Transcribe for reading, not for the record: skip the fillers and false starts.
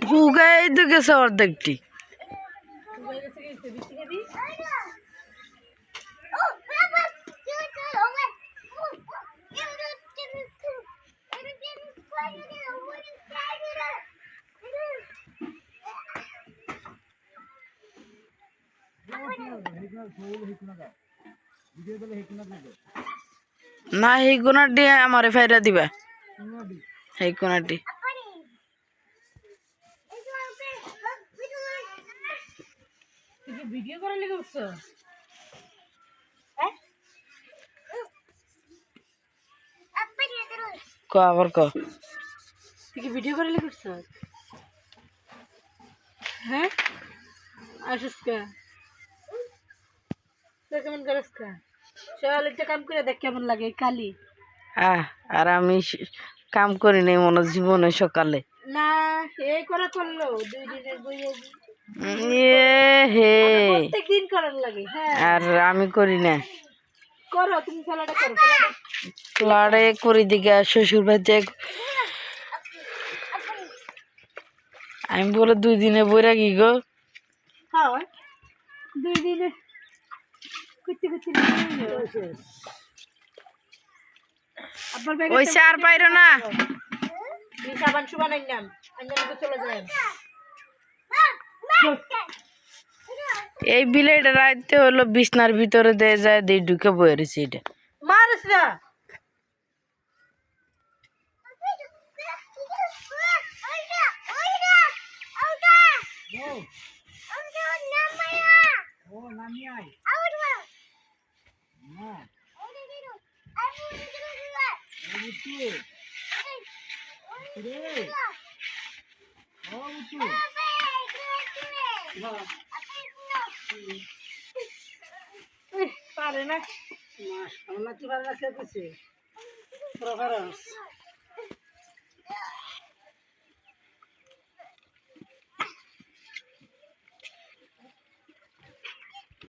হুগাই তো গেছে অর্ধেকটি। না এই গুণাটি আমারে ফাইরা দিবা, এই গুণাটি ভিডিও করে লেগে উঠছো ক আবার ক তুই কি ভিডিও করে লেগে উঠছো? হ্যাঁ আসিস কা কেমন করিস কা সকালে কাম করে দেখ কেমন লাগে কালি। আর আমি কাম করি নাই মনে জীবনে সকালে। না এই করা করলো 2 দিনের বইয়ে হে প্রত্যেক দিন করার লাগে। হ্যাঁ আর আমি করি না। করো তুমি খেলাটা করো লাড়ে করি দিকে শ্বশুর বাড়িতে আমি বলে 2 দিনে বইরা কি গো। হ্যাঁ 2 দিনে কুত্তি কুত্তি আবার ওই চার পাইরো না সাবান সুবান আইনাম আইনাম চলে যায়। এই বিলেটা রাইতে হলো বিছনার ভিতরে দিয়ে যায় দিয়ে ঢুকে বয়ে রয়েছে। এটা মারিস না পারে না মাছ ভালো লাগতে পারে না খেতেছে প্রকার